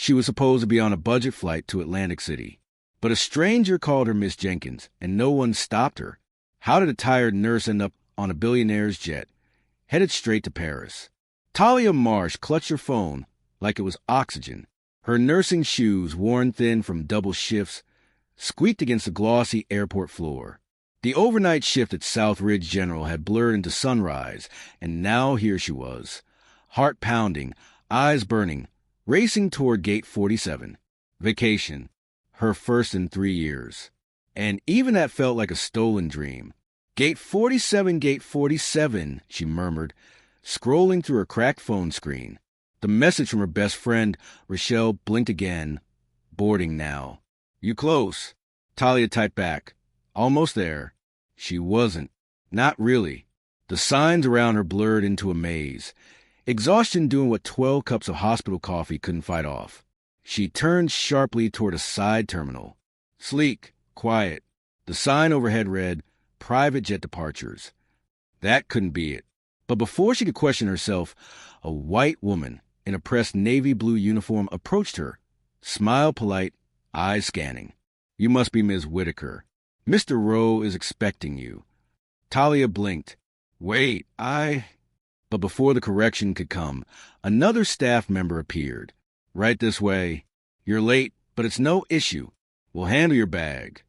She was supposed to be on a budget flight to Atlantic City. But a stranger called her Miss Jenkins, and no one stopped her. How did a tired nurse end up on a billionaire's jet, headed straight to Paris? Talia Marsh clutched her phone like it was oxygen. Her nursing shoes, worn thin from double shifts, squeaked against the glossy airport floor. The overnight shift at South Ridge General had blurred into sunrise, and now here she was, heart pounding, eyes burning, racing toward Gate 47. Vacation. Her first in 3 years. And even that felt like a stolen dream. Gate 47, she murmured, scrolling through her cracked phone screen. The message from her best friend, Rochelle, blinked again. Boarding now. You close? Talia typed back. Almost there. She wasn't. Not really. The signs around her blurred into a maze. Exhaustion doing what 12 cups of hospital coffee couldn't fight off. She turned sharply toward a side terminal. Sleek, quiet. The sign overhead read, Private Jet Departures. That couldn't be it. But before she could question herself, a white woman in a pressed navy blue uniform approached her, smile polite, eyes scanning. You must be Ms. Whitaker. Mr. Rowe is expecting you. Talia blinked. Wait, But before the correction could come, another staff member appeared. Right this way. You're late, but it's no issue. We'll handle your bag.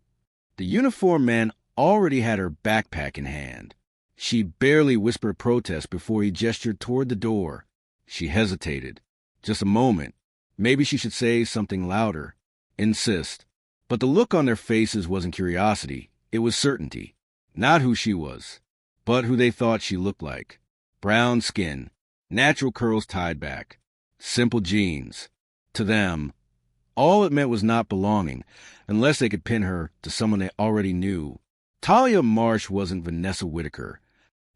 The uniformed man already had her backpack in hand. She barely whispered protest before he gestured toward the door. She hesitated. Just a moment. Maybe she should say something louder. Insist. But the look on their faces wasn't curiosity. It was certainty. Not who she was, but who they thought she looked like. Brown skin, natural curls tied back, simple jeans. To them, all it meant was not belonging, unless they could pin her to someone they already knew. Talia Marsh wasn't Vanessa Whitaker.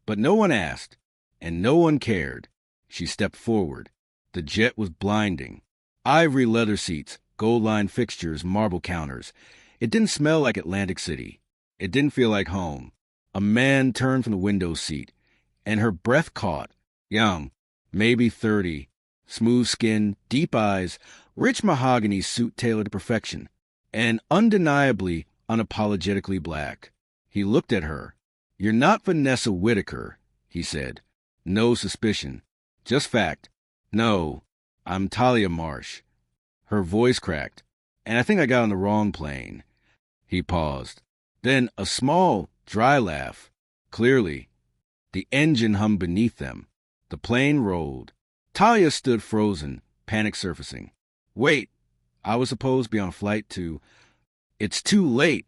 But no one asked, and no one cared. She stepped forward. The jet was blinding. Ivory leather seats, gold-lined fixtures, marble counters. It didn't smell like Atlantic City. It didn't feel like home. A man turned from the window seat, and her breath caught. Young, maybe 30. Smooth skin, deep eyes, rich mahogany suit tailored to perfection, and undeniably, unapologetically black. He looked at her. You're not Vanessa Whitaker, he said. No suspicion. Just fact. No, I'm Talia Marsh. Her voice cracked. And I think I got on the wrong plane. He paused. Then a small, dry laugh. Clearly. The engine hummed beneath them. The plane rolled. Talia stood frozen, panic surfacing. Wait, I was supposed to be on a flight to... It's too late,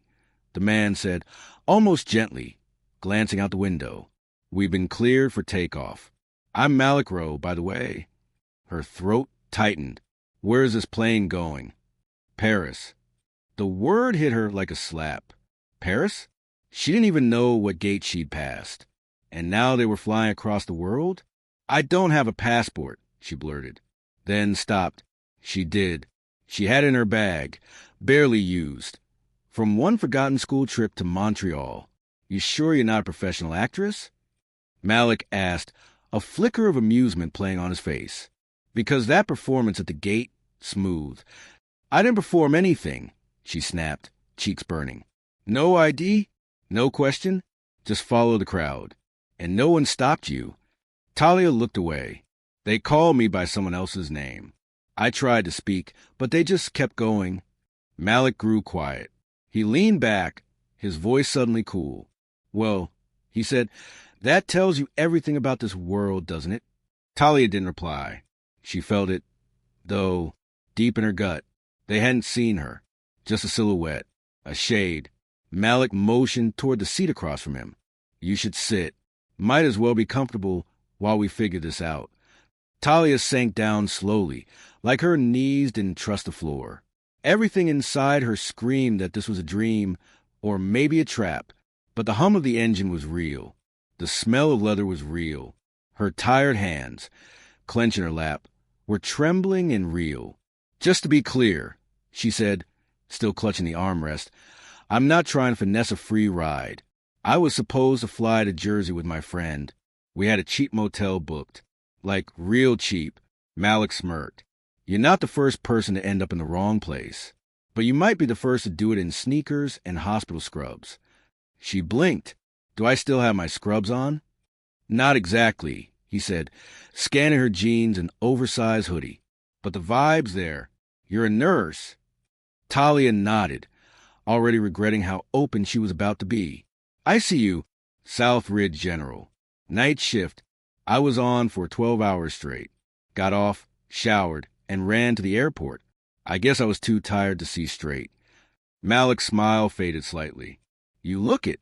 the man said, almost gently, glancing out the window. We've been cleared for takeoff. I'm Malik Rowe, by the way. Her throat tightened. Where's this plane going? Paris. The word hit her like a slap. Paris? She didn't even know what gate she'd passed. And now they were flying across the world? I don't have a passport, she blurted. Then stopped. She did. She had it in her bag, barely used. From one forgotten school trip to Montreal. You sure you're not a professional actress? Malik asked, a flicker of amusement playing on his face. Because that performance at the gate, smooth. I didn't perform anything, she snapped, cheeks burning. No ID? No question? Just follow the crowd. And no one stopped you. Talia looked away. They called me by someone else's name. I tried to speak, but they just kept going. Malik grew quiet. He leaned back, his voice suddenly cool. Well, he said, that tells you everything about this world, doesn't it? Talia didn't reply. She felt it, though, deep in her gut. They hadn't seen her. Just a silhouette, a shade. Malik motioned toward the seat across from him. You should sit. Might as well be comfortable while we figure this out. Talia sank down slowly, like her knees didn't trust the floor. Everything inside her screamed that this was a dream, or maybe a trap, but the hum of the engine was real. The smell of leather was real. Her tired hands, clenched in her lap, were trembling and real. Just to be clear, she said, still clutching the armrest, I'm not trying to finesse a free ride. I was supposed to fly to Jersey with my friend. We had a cheap motel booked. Like, real cheap. Malik smirked. You're not the first person to end up in the wrong place, but you might be the first to do it in sneakers and hospital scrubs. She blinked. Do I still have my scrubs on? Not exactly, he said, scanning her jeans and oversized hoodie. But the vibe's there. You're a nurse. Talia nodded, already regretting how open she was about to be. I see you. South Ridge General. Night shift. I was on for 12 hours straight. Got off, showered, and ran to the airport. I guess I was too tired to see straight. Malik's smile faded slightly. You look it.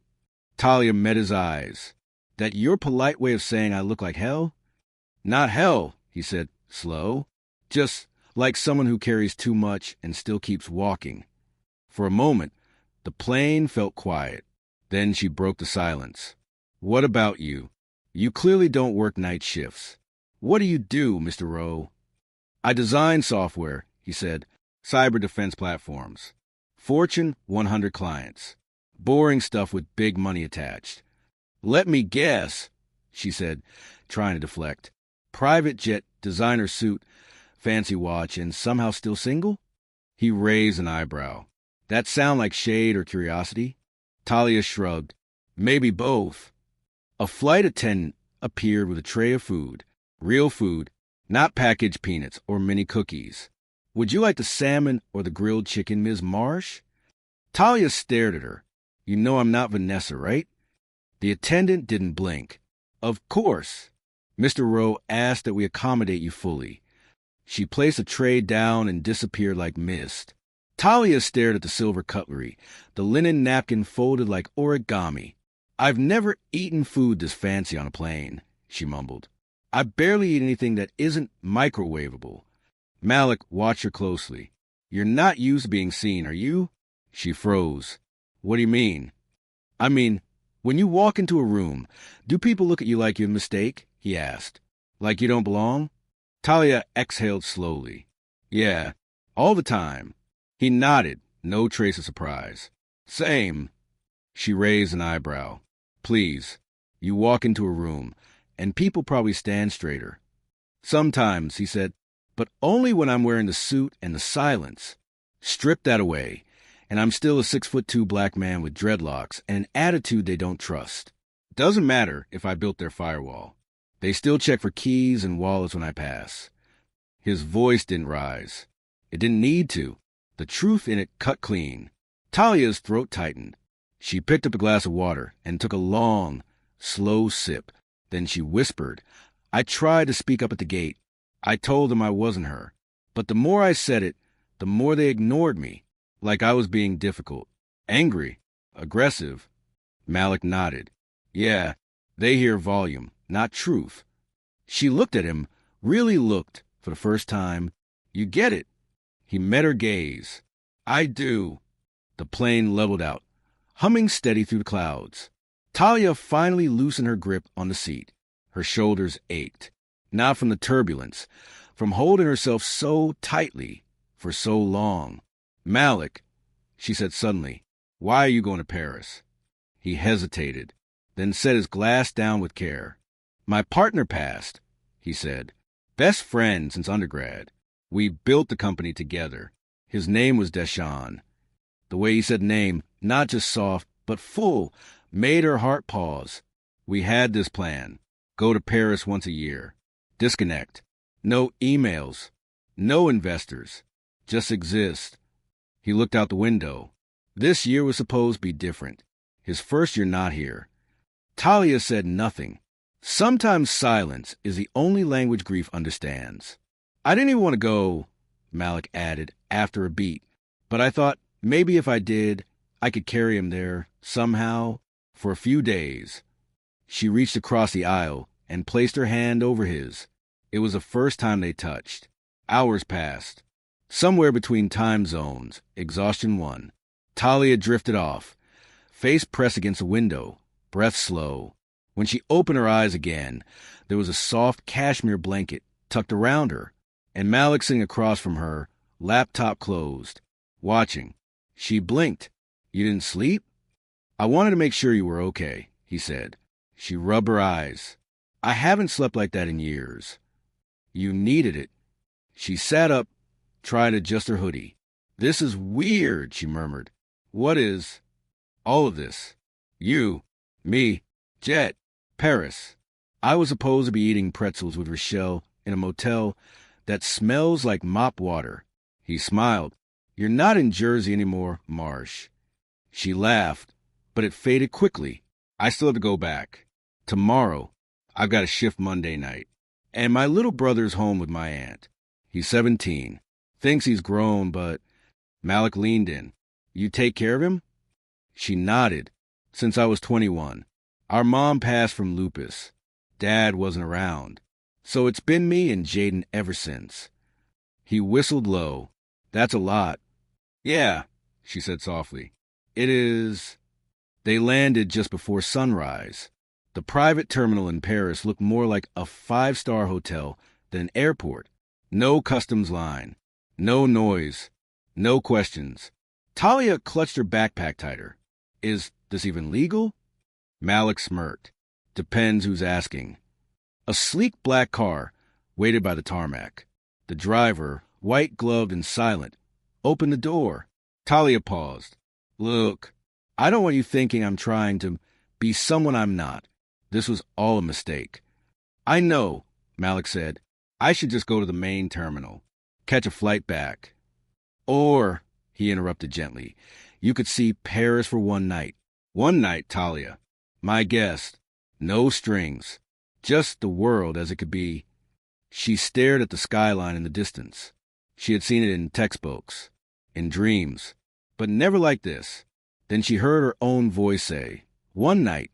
Talia met his eyes. That your polite way of saying I look like hell? Not hell, he said, slow. Just like someone who carries too much and still keeps walking. For a moment, the plane felt quiet. Then she broke the silence. What about you? You clearly don't work night shifts. What do you do, Mr. Rowe? I design software, he said, cyber defense platforms. Fortune 100 clients. Boring stuff with big money attached. Let me guess, she said, trying to deflect. Private jet, designer suit, fancy watch, and somehow still single? He raised an eyebrow. That sound like shade or curiosity? Talia shrugged. Maybe both. A flight attendant appeared with a tray of food. Real food, not packaged peanuts or mini cookies. Would you like the salmon or the grilled chicken, Ms. Marsh? Talia stared at her. You know I'm not Vanessa, right? The attendant didn't blink. Of course. Mr. Rowe asked that we accommodate you fully. She placed a tray down and disappeared like mist. Talia stared at the silver cutlery, the linen napkin folded like origami. I've never eaten food this fancy on a plane, she mumbled. I barely eat anything that isn't microwavable. Malik watched her closely. You're not used to being seen, are you? She froze. What do you mean? I mean, when you walk into a room, do people look at you like you're a mistake? He asked. Like you don't belong? Talia exhaled slowly. Yeah, all the time. He nodded, no trace of surprise. Same. She raised an eyebrow. Please, you walk into a room, and people probably stand straighter. Sometimes, he said, but only when I'm wearing the suit and the silence. Strip that away, and I'm still a 6'2" black man with dreadlocks and an attitude they don't trust. Doesn't matter if I built their firewall. They still check for keys and wallets when I pass. His voice didn't rise. It didn't need to. The truth in it cut clean. Talia's throat tightened. She picked up a glass of water and took a long, slow sip. Then she whispered, I tried to speak up at the gate. I told them I wasn't her. But the more I said it, the more they ignored me, like I was being difficult. Angry. Aggressive. Malik nodded. Yeah, they hear volume, not truth. She looked at him, really looked, for the first time. You get it. He met her gaze. I do. The plane leveled out, humming steady through the clouds. Talia finally loosened her grip on the seat. Her shoulders ached, not from the turbulence, from holding herself so tightly for so long. Malik, she said suddenly, why are you going to Paris? He hesitated, then set his glass down with care. My partner passed, he said. Best friend since undergrad. We built the company together. His name was Deshawn. The way he said name, not just soft, but full, made her heart pause. We had this plan. Go to Paris once a year. Disconnect. No emails. No investors. Just exist. He looked out the window. This year was supposed to be different. His first year not here. Talia said nothing. Sometimes silence is the only language grief understands. I didn't even want to go, Malik added after a beat, but I thought maybe if I did, I could carry him there, somehow, for a few days. She reached across the aisle and placed her hand over his. It was the first time they touched. Hours passed. Somewhere between time zones, exhaustion won. Talia drifted off, face pressed against a window, breath slow. When she opened her eyes again, there was a soft cashmere blanket tucked around her, and Malik sitting across from her, laptop closed, watching. She blinked. You didn't sleep? I wanted to make sure you were okay, he said. She rubbed her eyes. I haven't slept like that in years. You needed it. She sat up, tried to adjust her hoodie. "This is weird," she murmured. "What is all of this?" "You, me, Jet, Paris. I was supposed to be eating pretzels with Rochelle in a motel that smells like mop water." He smiled. "You're not in Jersey anymore, Marsh." She laughed, but it faded quickly. "I still have to go back. Tomorrow. I've got a shift Monday night. And my little brother's home with my aunt. He's 17. Thinks he's grown, but..." Malik leaned in. "You take care of him?" She nodded. "Since I was 21. Our mom passed from lupus. Dad wasn't around. So it's been me and Jaden ever since." He whistled low. "That's a lot." "Yeah," she said softly. "It is." They landed just before sunrise. The private terminal in Paris looked more like a 5-star hotel than an airport. No customs line. No noise. No questions. Talia clutched her backpack tighter. "Is this even legal?" Malik smirked. "Depends who's asking." A sleek black car waited by the tarmac. The driver, white-gloved and silent, opened the door. Talia paused. "Look, I don't want you thinking I'm trying to be someone I'm not. This was all a mistake." "I know," Malik said. "I should just go to the main terminal. Catch a flight back." "Or," he interrupted gently, "you could see Paris for one night." "One night, Talia. My guest. No strings. Just the world as it could be." She stared at the skyline in the distance. She had seen it in textbooks, in dreams, but never like this. Then she heard her own voice say, "One night."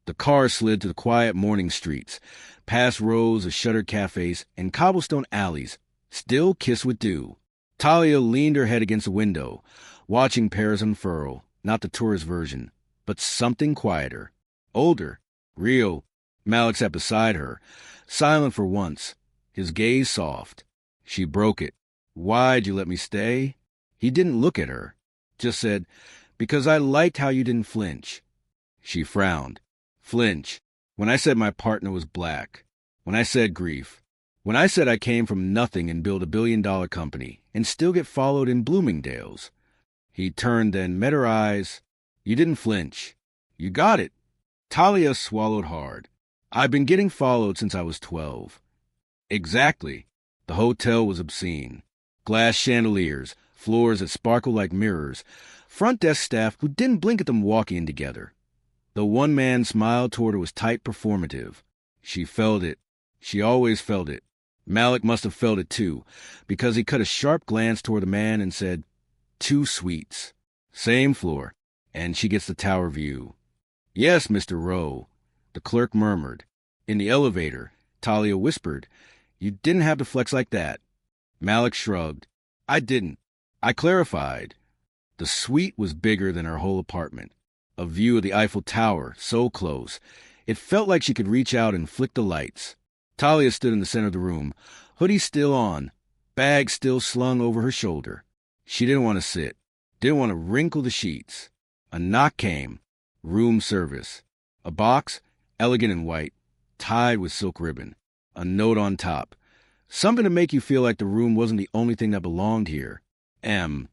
The car slid to the quiet morning streets, past rows of shuttered cafes and cobblestone alleys, still kissed with dew. Talia leaned her head against the window, watching Paris unfurl, not the tourist version, but something quieter, older, real. Malik sat beside her, silent for once, his gaze soft. She broke it. "Why'd you let me stay?" He didn't look at her, just said, "Because I liked how you didn't flinch." She frowned. "Flinch. When I said my partner was black. When I said grief. When I said I came from nothing and built a $1 billion company and still get followed in Bloomingdale's." He turned then, met her eyes. "You didn't flinch. You got it." Talia swallowed hard. "I've been getting followed since I was 12. "Exactly." The hotel was obscene. Glass chandeliers, floors that sparkled like mirrors, front desk staff who didn't blink at them walking in together. The one man's smile toward her was tight, performative. She felt it. She always felt it. Malik must have felt it too, because he cut a sharp glance toward the man and said, "2 suites. Same floor, and she gets the tower view." "Yes, Mr. Rowe," the clerk murmured. In the elevator, Talia whispered, "You didn't have to flex like that." Malik shrugged. "I didn't. I clarified." The suite was bigger than her whole apartment. A view of the Eiffel Tower, so close, it felt like she could reach out and flick the lights. Talia stood in the center of the room, hoodie still on, bag still slung over her shoulder. She didn't want to sit, didn't want to wrinkle the sheets. A knock came. Room service. A box, elegant and white, tied with silk ribbon. A note on top. Something to make you feel like the room wasn't the only thing that belonged here. M.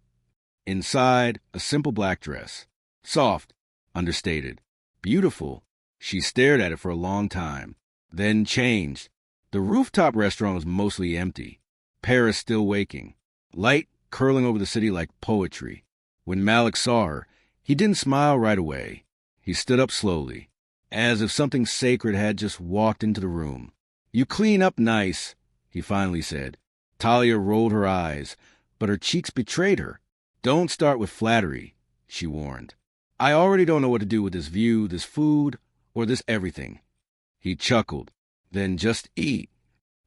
Inside, a simple black dress. Soft, understated, beautiful. She stared at it for a long time, then changed. The rooftop restaurant was mostly empty. Paris still waking. Light curling over the city like poetry. When Malik saw her, he didn't smile right away. He stood up slowly, as if something sacred had just walked into the room. "You clean up nice," he finally said. Talia rolled her eyes, but her cheeks betrayed her. "Don't start with flattery," she warned. "I already don't know what to do with this view, this food, or this everything." He chuckled. "Then just eat."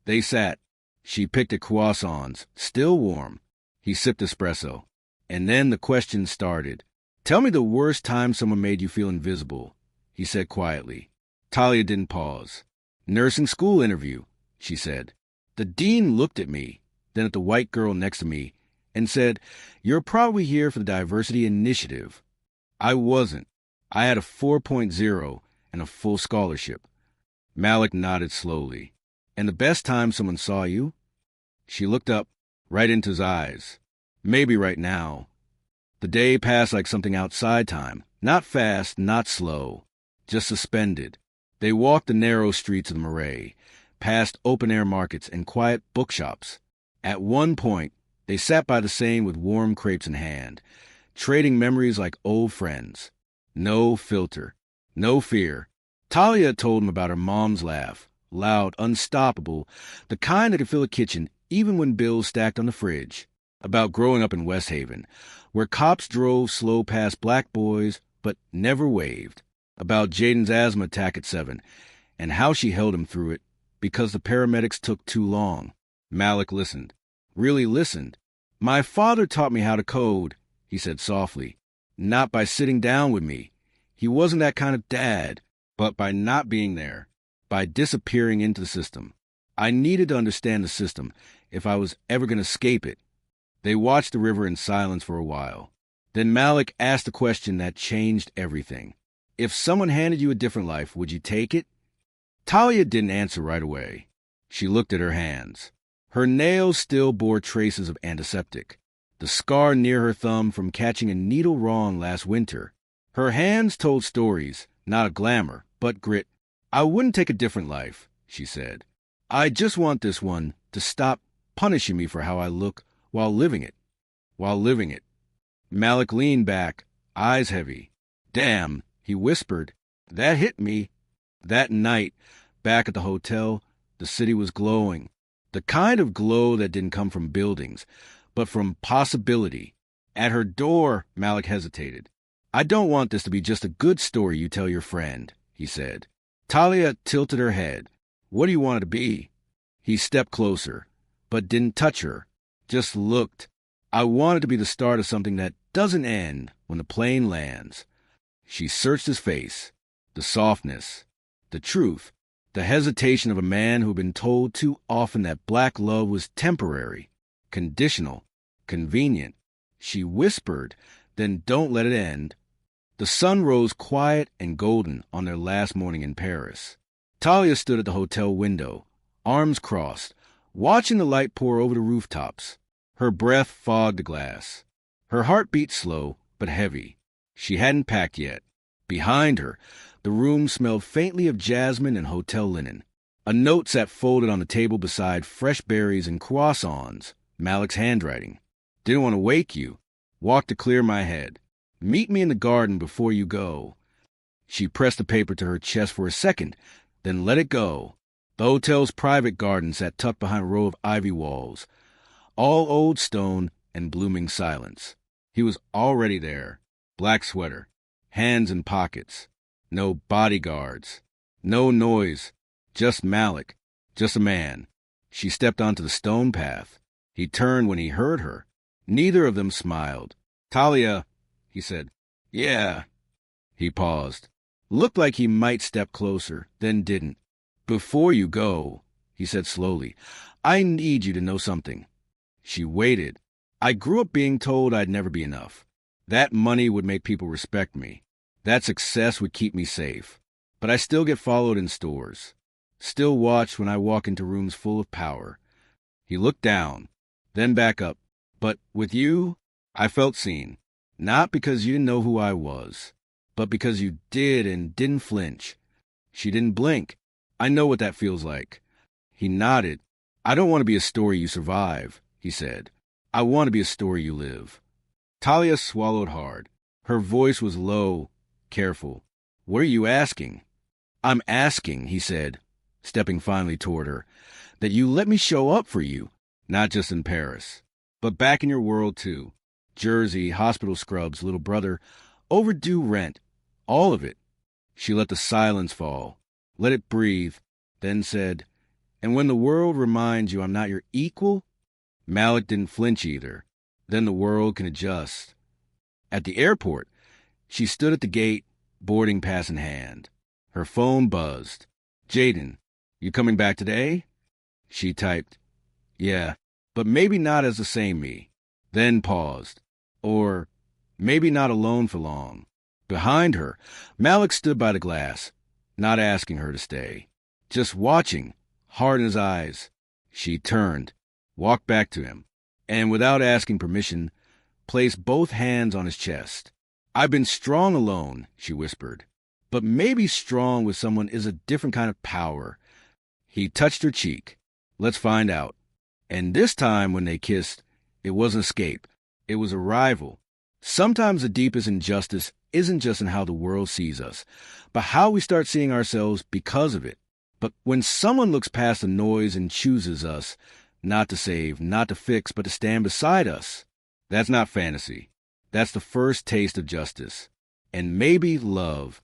They sat. She picked at croissants, still warm. He sipped espresso. And then the questions started. "Tell me the worst time someone made you feel invisible," he said quietly. Talia didn't pause. "Nursing school interview," she said. "The dean looked at me, then at the white girl next to me, and said, 'You're probably here for the diversity initiative.' I wasn't. I had a 4.0 and a full scholarship." Malik nodded slowly. "And the best time someone saw you?" She looked up. right into his eyes. Maybe right now. The day passed like something outside time. Not fast, not slow. Just suspended. They walked the narrow streets of the Marais, past open-air markets and quiet bookshops. At one point, they sat by the Seine with warm crepes in hand, trading memories like old friends. No filter. No fear. Talia told him about her mom's laugh, loud, unstoppable, the kind that could fill a kitchen even when bills stacked on the fridge. About growing up in West Haven, where cops drove slow past black boys but never waved. About Jaden's asthma attack at 7, and how she held him through it because the paramedics took too long. Malik listened. Really listened. "My father taught me how to code," he said softly. "Not by sitting down with me. He wasn't that kind of dad, but by not being there, by disappearing into the system. I needed to understand the system if I was ever going to escape it." They watched the river in silence for a while. Then Malik asked a question that changed everything. "If someone handed you a different life, would you take it?" Talia didn't answer right away. She looked at her hands. Her nails still bore traces of antiseptic, the scar near her thumb from catching a needle wrong last winter. Her hands told stories, not of glamour, but grit. "I wouldn't take a different life," she said. "I just want this one to stop punishing me for how I look while living it. While living it." Malik leaned back, eyes heavy. "Damn," he whispered. "That hit me." That night, back at the hotel, the city was glowing. The kind of glow that didn't come from buildings, but from possibility. At her door, Malik hesitated. "I don't want this to be just a good story you tell your friend," he said. Talia tilted her head. "What do you want it to be?" He stepped closer, but didn't touch her, just looked. "I want it to be the start of something that doesn't end when the plane lands." She searched his face, the softness, the truth, the hesitation of a man who'd been told too often that black love was temporary, conditional, convenient. She whispered, "Then don't let it end." The sun rose quiet and golden on their last morning in Paris. Talia stood at the hotel window, arms crossed, watching the light pour over the rooftops. Her breath fogged the glass. Her heart beat slow but heavy. She hadn't packed yet. Behind her, the room smelled faintly of jasmine and hotel linen. A note sat folded on the table beside fresh berries and croissants, Malik's handwriting. "Didn't want to wake you. Walked to clear my head. Meet me in the garden before you go." She pressed the paper to her chest for a second, then let it go. The hotel's private garden sat tucked behind a row of ivy walls, all old stone and blooming silence. He was already there. Black sweater, hands in pockets. No bodyguards. No noise. Just Malik. Just a man. She stepped onto the stone path. He turned when he heard her. Neither of them smiled. "Talia," he said. "Yeah." He paused. Looked like he might step closer, then didn't. "Before you go," he said slowly, "I need you to know something." She waited. "I grew up being told I'd never be enough. That money would make people respect me. That success would keep me safe. But I still get followed in stores. Still watched when I walk into rooms full of power." He looked down, then back up. "But with you, I felt seen. Not because you didn't know who I was, but because you did and didn't flinch." She didn't blink. "I know what that feels like." He nodded. "I don't want to be a story you survive," he said. "I want to be a story you live." Talia swallowed hard. Her voice was low, careful. "What are you asking?" "I'm asking," he said, stepping finally toward her, "that you let me show up for you, not just in Paris, but back in your world too. Jersey, hospital scrubs, little brother, overdue rent, all of it." She let the silence fall, let it breathe, then said, "And when the world reminds you I'm not your equal?" Malik didn't flinch either. "Then the world can adjust." At the airport, she stood at the gate, boarding pass in hand. Her phone buzzed. "Jaden, you coming back today?" She typed, "Yeah, but maybe not as the same me." Then paused. Or maybe not alone for long. Behind her, Malik stood by the glass, not asking her to stay, just watching, hard in his eyes. She turned, walked back to him. and without asking permission, placed both hands on his chest. "I've been strong alone," she whispered. "But maybe strong with someone is a different kind of power." He touched her cheek. "Let's find out." And this time when they kissed, it wasn't escape. It was arrival. Sometimes the deepest injustice isn't just in how the world sees us, but how we start seeing ourselves because of it. But when someone looks past the noise and chooses us, not to save, not to fix, but to stand beside us, that's not fantasy. That's the first taste of justice. And maybe love.